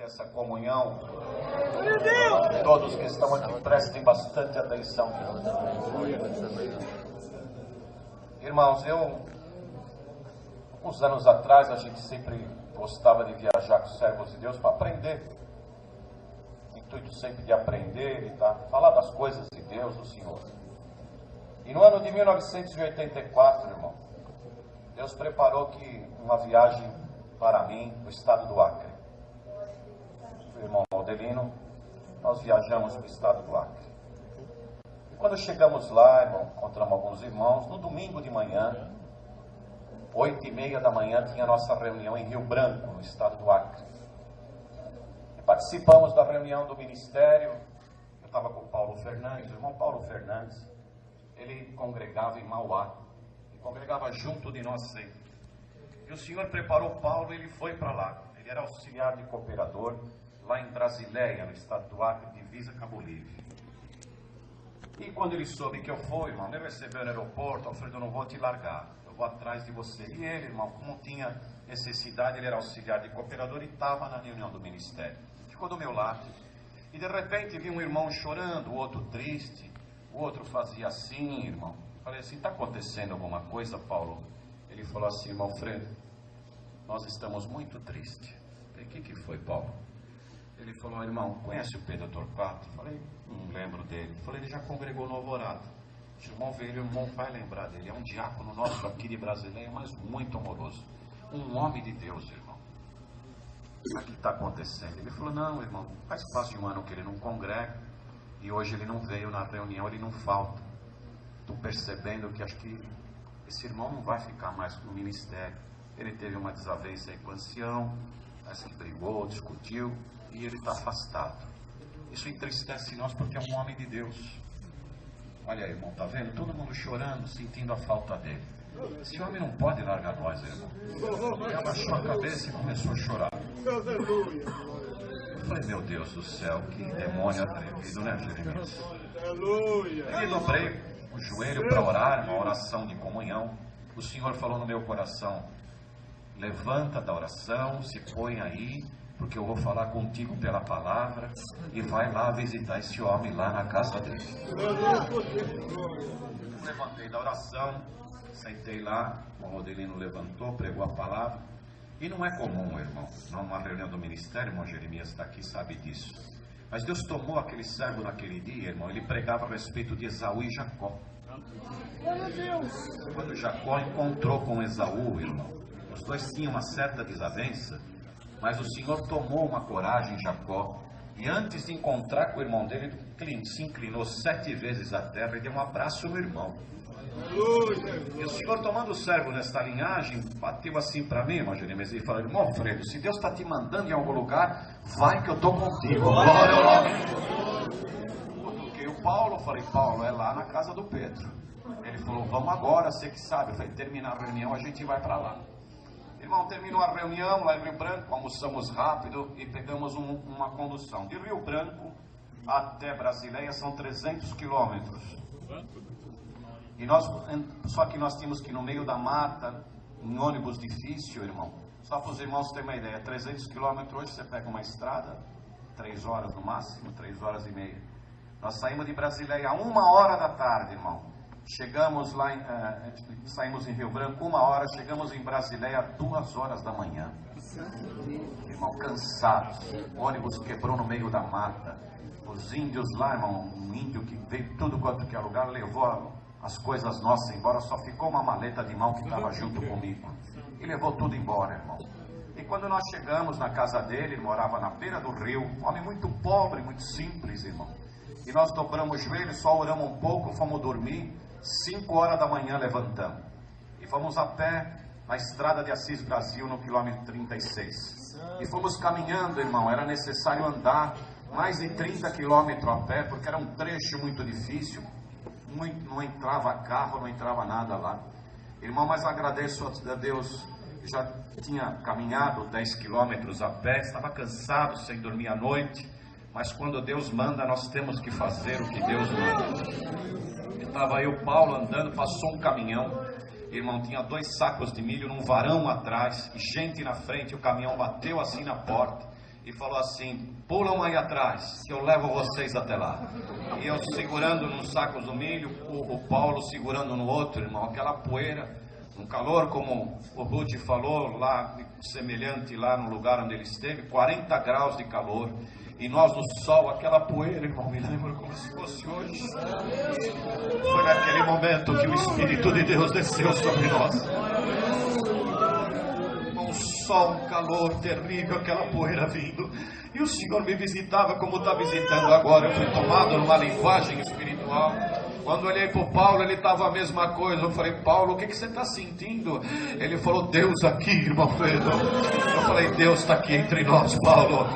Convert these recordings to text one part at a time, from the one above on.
essa comunhão. Todos que estão aqui prestem bastante atenção. Irmãos, uns anos atrás, a gente sempre gostava de viajar com os servos de Deus para aprender. O intuito sempre de aprender e falar das coisas de Deus, do Senhor. E no ano de 1984, irmão, Deus preparou uma viagem para mim no estado do Acre. O irmão Aldelino, nós viajamos para o estado do Acre. E quando chegamos lá, irmão, encontramos alguns irmãos. No domingo de manhã, 8h30 da manhã, tinha a nossa reunião em Rio Branco, no estado do Acre. E participamos da reunião do ministério. Eu estava com o Paulo Fernandes, o irmão Paulo Fernandes. Ele congregava em Mauá. E congregava junto de nós sempre. E o Senhor preparou Paulo e ele foi para lá. Ele era auxiliar de cooperador lá em Brasileia, no estado do Acre, divisa com a Bolívia. E quando ele soube que eu fui, irmão, me recebeu no aeroporto, Alfredo, eu não vou te largar, eu vou atrás de você. E ele, irmão, como tinha necessidade, ele era auxiliar de cooperador e estava na reunião do ministério. Ficou do meu lado. E de repente vi um irmão chorando, o outro triste, o outro fazia assim, irmão. Falei assim, está acontecendo alguma coisa, Paulo? Ele falou assim, irmão Alfredo, nós estamos muito tristes. Falei, o que foi, Paulo? Ele falou, irmão, conhece o Pedro Torquato? Falei, não lembro dele. Falei, ele já congregou no Alvorada. Se o irmão ver ele, o irmão vai lembrar dele. É um diácono nosso aqui de Brasileia, mas muito amoroso. Um homem de Deus, irmão. O que está acontecendo? Ele falou, não, irmão, faz quase um ano que ele não congrega. E hoje ele não veio na reunião, ele não falta. Estou percebendo que acho que esse irmão não vai ficar mais no ministério. Ele teve uma desavença aí com o ancião, assim, brigou, discutiu, e ele está afastado. Isso entristece nós porque é um homem de Deus. Olha aí, irmão, tá vendo? Todo mundo chorando, sentindo a falta dele. Esse homem não pode largar nós, irmão. Ele abaixou a cabeça e começou a chorar. Eu falei, meu Deus do céu, que demônio atrevido, né, Jeremias? Ele dobrei o joelho para orar, uma oração de comunhão. O Senhor falou no meu coração, levanta da oração, se põe aí, porque eu vou falar contigo pela palavra, e vai lá visitar esse homem lá na casa dele. Levantei da oração, sentei lá, o Rodelino levantou, pregou a palavra, e não é comum, irmão, numa reunião do ministério, irmão Jeremias está aqui, sabe disso. Mas Deus tomou aquele servo naquele dia, irmão, ele pregava a respeito de Esaú e Jacó. Quando Jacó encontrou com Esaú, irmão, os dois tinham uma certa desavença, mas o Senhor tomou uma coragem em Jacó, e antes de encontrar com o irmão dele, ele se inclinou 7 vezes à terra e deu um abraço no irmão. E o Senhor, tomando o servo nesta linhagem, bateu assim para mim, irmão Jeremias, e falou, irmão Alfredo, se Deus está te mandando em algum lugar, vai que eu estou contigo. Glória ao nome. Eu toquei o Paulo, falei, Paulo, é lá na casa do Pedro. Ele falou, vamos agora, você que sabe. Eu falei, terminar a reunião, a gente vai para lá. Irmão, terminou a reunião lá em Rio Branco, almoçamos rápido e pegamos uma condução. De Rio Branco até Brasileia são 300 quilômetros. Só que nós tínhamos que ir no meio da mata, em ônibus difícil, irmão. Só para os irmãos terem uma ideia, 300 quilômetros, hoje você pega uma estrada, 3 horas no máximo, 3 horas e meia. Nós saímos de Brasileia a 1h da tarde, irmão. Chegamos lá, saímos em Rio Branco 1h, chegamos em Brasileia 2h da manhã. Irmão, cansados. O ônibus quebrou no meio da mata. Os índios lá, irmão, um índio que veio tudo quanto que é lugar, levou as coisas nossas embora, só ficou uma maleta de mão que estava junto comigo. E levou tudo embora, irmão. E quando nós chegamos na casa dele, ele morava na beira do rio, um homem muito pobre, muito simples, irmão. E nós dobramos o joelho, só oramos um pouco, fomos dormir. 5h da manhã levantamos e fomos a pé na estrada de Assis Brasil no quilômetro 36 e fomos caminhando, irmão. Era necessário andar mais de 30 quilômetros a pé, porque era um trecho muito difícil, não entrava carro, não entrava nada lá, irmão. Mas agradeço a Deus, já tinha caminhado 10 quilômetros a pé, estava cansado, sem dormir à noite, mas quando Deus manda, nós temos que fazer o que Deus manda. Estava eu, Paulo, andando, passou um caminhão, irmão, tinha 2 sacos de milho num varão atrás, e gente na frente, o caminhão bateu assim na porta, e falou assim: pulam aí atrás, que eu levo vocês até lá. E eu segurando num saco do milho, o Paulo segurando no outro, irmão, aquela poeira, um calor, como o Ruth falou, lá, semelhante lá no lugar onde ele esteve, 40 graus de calor, e nós no sol, aquela poeira, irmão, me lembro como se fosse hoje. Foi naquele momento que o Espírito de Deus desceu sobre nós. Um sol, um calor terrível, aquela poeira vindo, e o Senhor me visitava como está visitando agora. Eu fui tomado numa linguagem espiritual. Quando olhei para o Paulo, ele estava a mesma coisa. Eu falei: Paulo, o que você está sentindo? Ele falou: Deus aqui, irmão Pedro. Eu falei: Deus está aqui entre nós, Paulo.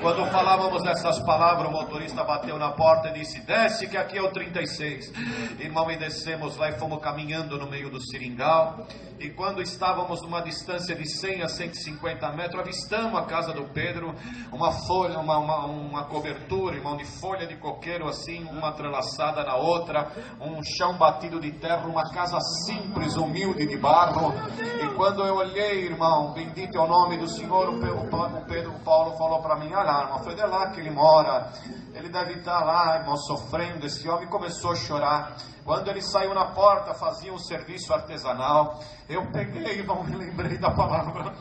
Quando falávamos essas palavras, o motorista bateu na porta e disse: desce, que aqui é o 36. Irmão, e descemos lá e fomos caminhando no meio do seringal. E quando estávamos numa distância de 100 a 150 metros, avistamos a casa do Pedro. Uma folha, uma cobertura, irmão, de folha de coqueiro assim, uma entrelaçada na outra, um chão batido de terra, uma casa simples, humilde de barro. E quando eu olhei, irmão, bendito é o nome do Senhor, o Paulo falou para mim: olha, irmão, foi de lá que ele mora, ele deve estar lá, irmão, sofrendo. Esse homem começou a chorar. Quando ele saiu na porta, fazia um serviço artesanal. Eu peguei, irmão, me lembrei da palavra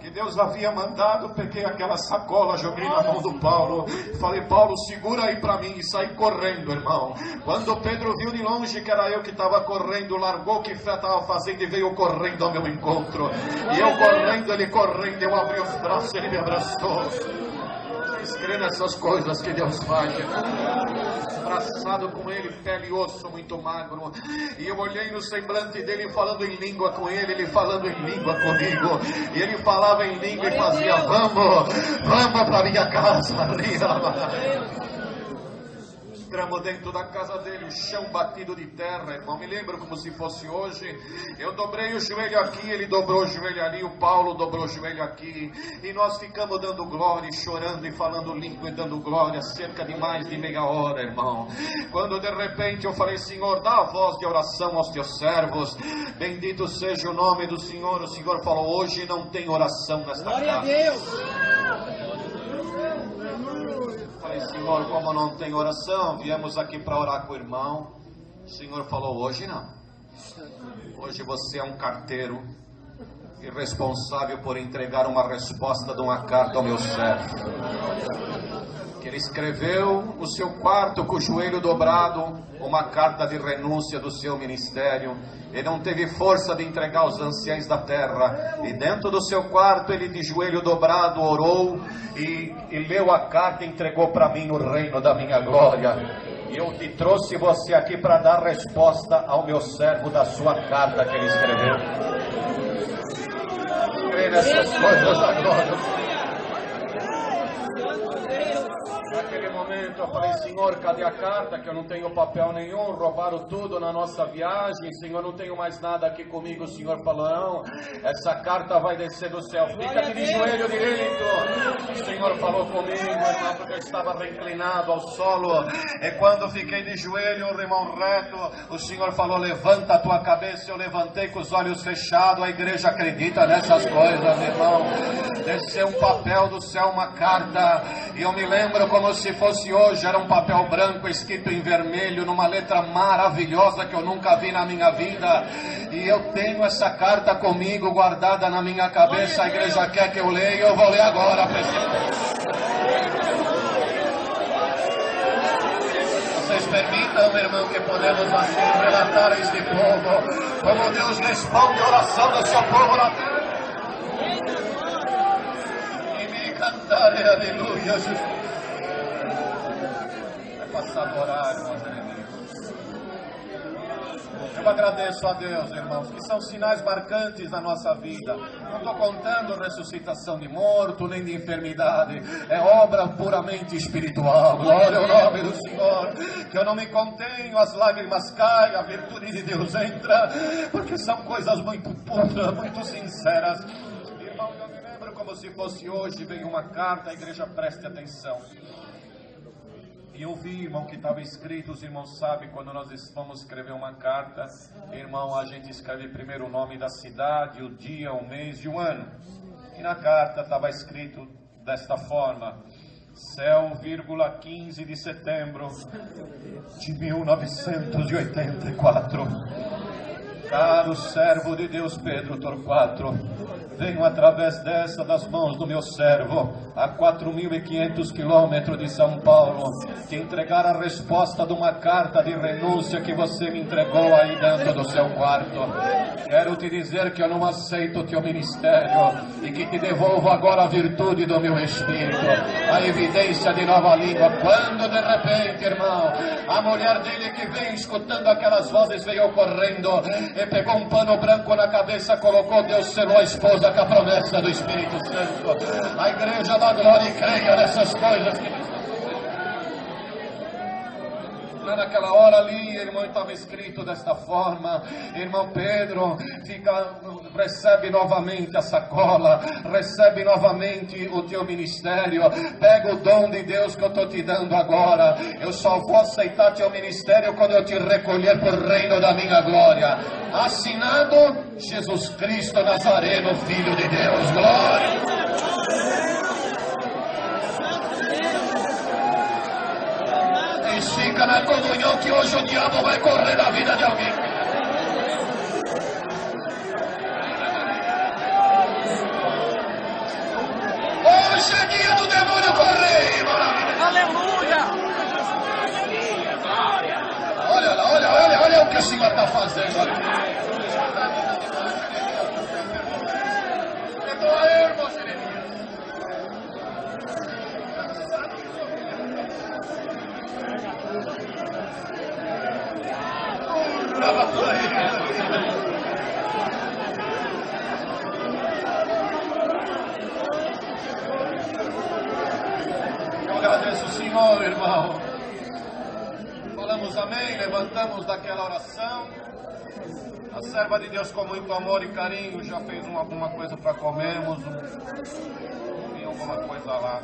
que Deus havia mandado. Peguei aquela sacola, joguei na mão do Paulo, falei: Paulo, segura aí para mim, e saí correndo, irmão. Quando Pedro viu de longe que era eu que estava correndo, largou o que estava fazendo e veio correndo ao meu encontro. E eu correndo, ele correndo, eu abri os braços, ele me abraçou. Vocês creem nessas coisas que Deus faz, irmão? Abraçado com ele, pele e osso, muito magro. E eu olhei no semblante dele, falando em língua com ele falando em língua comigo. E ele falava em língua e fazia: vamos para minha casa. Entramos dentro da casa dele, o chão batido de terra, irmão, me lembro como se fosse hoje. Eu dobrei o joelho aqui, ele dobrou o joelho ali, o Paulo dobrou o joelho aqui, e nós ficamos dando glória, chorando e falando língua e dando glória, cerca de mais de meia hora, irmão. Quando de repente eu falei: Senhor, dá a voz de oração aos teus servos, bendito seja o nome do Senhor. O Senhor falou: hoje não tem oração nesta casa. Glória a Deus. Falei: Senhor, como não tem oração, viemos aqui para orar com o irmão. O Senhor falou: hoje não. Hoje você é um carteiro irresponsável por entregar uma resposta de uma carta ao meu servo, que ele escreveu no seu quarto com o joelho dobrado, uma carta de renúncia do seu ministério. Ele não teve força de entregar aos anciãos da terra, e dentro do seu quarto ele de joelho dobrado orou e leu a carta e entregou para mim no reino da minha glória. E eu te trouxe você aqui para dar resposta ao meu servo da sua carta que ele escreveu. Crê nessas coisas agora. Naquele momento eu falei: Senhor, cadê a carta? Que eu não tenho papel nenhum, roubaram tudo na nossa viagem, Senhor, não tenho mais nada aqui comigo. O Senhor falou: não, essa carta vai descer do céu, fica aqui de joelho direito. O Senhor falou comigo, irmão, porque eu estava reclinado ao solo, e quando fiquei de joelho, irmão, reto, o Senhor falou: levanta a tua cabeça. Eu levantei com os olhos fechados. A igreja acredita nessas coisas, irmão. Desceu um papel do céu, uma carta, e eu me lembro como se fosse hoje. Era um papel branco escrito em vermelho, numa letra maravilhosa que eu nunca vi na minha vida. E eu tenho essa carta comigo, guardada na minha cabeça. A igreja quer que eu leia, eu vou ler agora, presidente. Vocês permitam, meu irmão, que podemos assim relatar a este povo como Deus responde a oração do seu povo na terra. E me cantarei, aleluia, Jesus. Passado horário, meus inimigos. Eu agradeço a Deus, irmãos, que são sinais marcantes da nossa vida. Não estou contando ressuscitação de morto, nem de enfermidade. É obra puramente espiritual. Glória ao nome do Senhor. Que eu não me contenho, as lágrimas caem, a virtude de Deus entra, porque são coisas muito puras, muito sinceras. Irmão, eu me lembro como se fosse hoje. Veio uma carta, a igreja preste atenção. E eu vi, irmão, que estava escrito. Os irmãos sabem, quando nós vamos escrever uma carta, irmão, a gente escreve primeiro o nome da cidade, o dia, o mês e o ano. E na carta estava escrito desta forma: céu, 15 de setembro de 1984. Caro servo de Deus Pedro Torquato, venho através dessa das mãos do meu servo, a 4.500 quilômetros de São Paulo, te entregar a resposta de uma carta de renúncia que você me entregou aí dentro do seu quarto. Quero te dizer que eu não aceito o teu ministério e que te devolvo agora a virtude do meu Espírito, a evidência de nova língua. Quando de repente, irmão, a mulher dele que veio escutando aquelas vozes veio correndo e pegou um pano branco na cabeça, colocou, Deus selou a esposa com a promessa do Espírito Santo. A igreja da glória creia nessas coisas que... Naquela hora ali, irmão, estava escrito desta forma: irmão Pedro, recebe novamente a sacola, recebe novamente o teu ministério, pega o dom de Deus que eu estou te dando agora. Eu só vou aceitar teu ministério quando eu te recolher para o reino da minha glória. Assinado Jesus Cristo Nazareno, Filho de Deus. Glória! Fica na comunhão que hoje o diabo vai correr na vida de alguém. Hoje é dia do demônio correr, irmão. Aleluia! Olha lá, olha o que o Senhor está fazendo. Perdoa, irmão. Eu agradeço o Senhor, irmão. Falamos amém, levantamos daquela oração. A serva de Deus, com muito amor e carinho, já fez alguma coisa para comermos. Tem alguma coisa lá.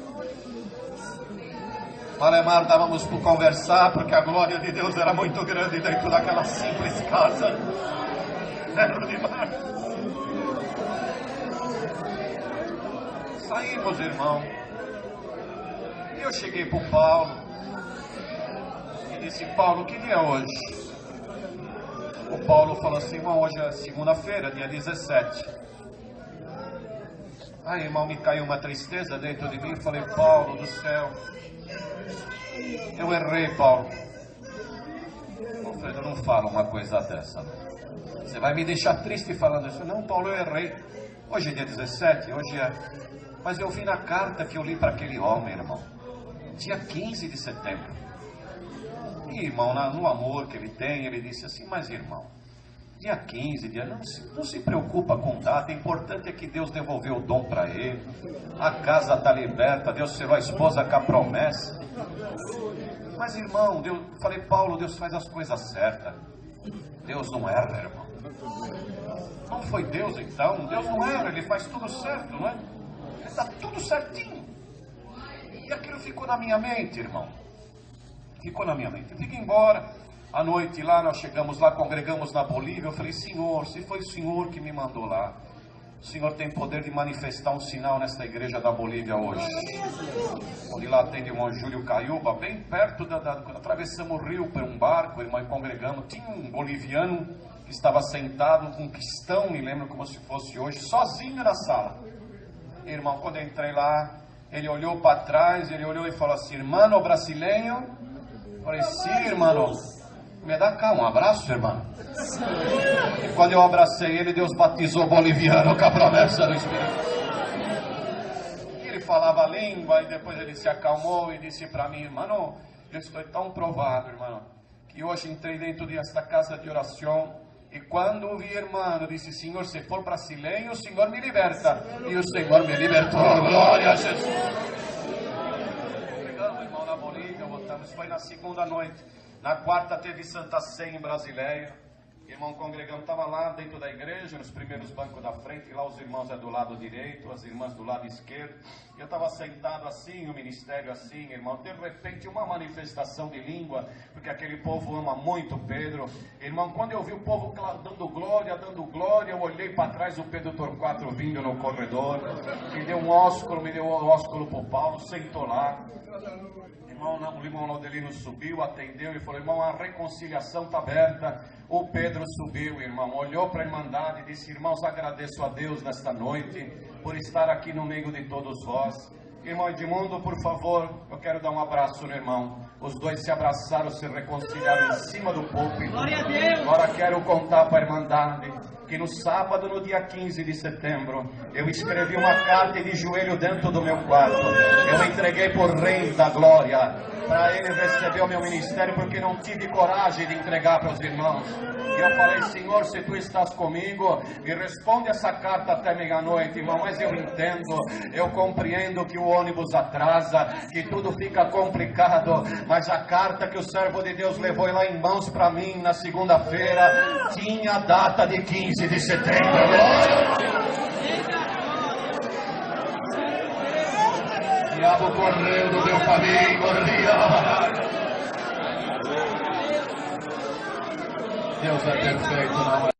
Malemar, dávamos por conversar, porque a glória de Deus era muito grande dentro daquela simples casa. Lembro demais. Saímos, irmão. E eu cheguei para o Paulo e disse: Paulo, que dia é hoje? O Paulo falou assim: irmão, hoje é segunda-feira, dia 17. Aí, irmão, me caiu uma tristeza dentro de mim. Falei: Paulo do céu, eu errei, Paulo. Alfredo, não fala uma coisa dessa. Você vai me deixar triste falando isso. Não, Paulo, eu errei. Hoje é dia 17, hoje é... Mas eu vi na carta que eu li para aquele homem, irmão, dia 15 de setembro. E, irmão, no amor que ele tem, ele disse assim: mas, irmão, dia 15, não se preocupa com data, o importante é que Deus devolveu o dom para ele, a casa está liberta, Deus selou a esposa com a promessa. Mas, irmão, falei: Paulo, Deus faz as coisas certas, Deus não erra, irmão. Não foi Deus então? Deus não erra, Ele faz tudo certo, não é? Está tudo certinho. E aquilo ficou na minha mente, irmão. Ficou na minha mente. Eu fiquei embora. À noite lá, nós chegamos lá, congregamos na Bolívia. Eu falei: Senhor, se foi o Senhor que me mandou lá, o Senhor tem poder de manifestar um sinal nesta igreja da Bolívia hoje. Onde lá tem o irmão Júlio Caiuba, bem perto quando atravessamos o rio por um barco, irmão, e congregamos. Tinha um boliviano que estava sentado, um cristão, me lembro como se fosse hoje, sozinho na sala. Irmão, quando eu entrei lá, ele olhou para trás, ele olhou e falou assim: irmão brasileiro? Eu falei: sim, irmão. Me dá cá um abraço, irmão. E quando eu abracei ele, Deus batizou o boliviano com a promessa do Espírito. E ele falava a língua e depois ele se acalmou e disse para mim: irmão, eu estou tão provado, irmão, que hoje entrei dentro desta casa de oração. E quando vi, irmão, disse: Senhor, se for brasileiro, o Senhor me liberta. E o Senhor me libertou. Glória a Jesus. Chegamos, irmão, na Bolívia, voltamos. Foi na segunda noite. Na quarta teve Santa Ceia em Brasileia. Irmão, congregando, estava lá dentro da igreja, nos primeiros bancos da frente, e lá os irmãos do lado direito, as irmãs do lado esquerdo. E eu estava sentado assim, o ministério assim, irmão. De repente, uma manifestação de língua, porque aquele povo ama muito Pedro. Irmão, quando eu vi o povo dando glória, eu olhei para trás, o Pedro Torquato vindo no corredor, me deu um ósculo, para o Paulo, sentou lá. O irmão Laudelino subiu, atendeu e falou: irmão, a reconciliação está aberta. O Pedro subiu, irmão, olhou para a Irmandade e disse: irmãos, agradeço a Deus nesta noite por estar aqui no meio de todos vós. Irmão Edmundo, por favor, eu quero dar um abraço no irmão. Os dois se abraçaram, se reconciliaram em cima do púlpito. Agora quero contar para a Irmandade que no sábado, no dia 15 de setembro, eu escrevi uma carta de joelho dentro do meu quarto. Eu entreguei por Rei da Glória, para ele receber o meu ministério, porque não tive coragem de entregar para os irmãos. E eu falei: Senhor, se tu estás comigo, me responde essa carta até meia-noite, irmão. Mas eu entendo, eu compreendo que o ônibus atrasa, que tudo fica complicado, mas a carta que o servo de Deus levou lá em mãos para mim na segunda-feira tinha a data de 15 de setembro. O diabo correu do meu caminho, Deus é perfeito, não é?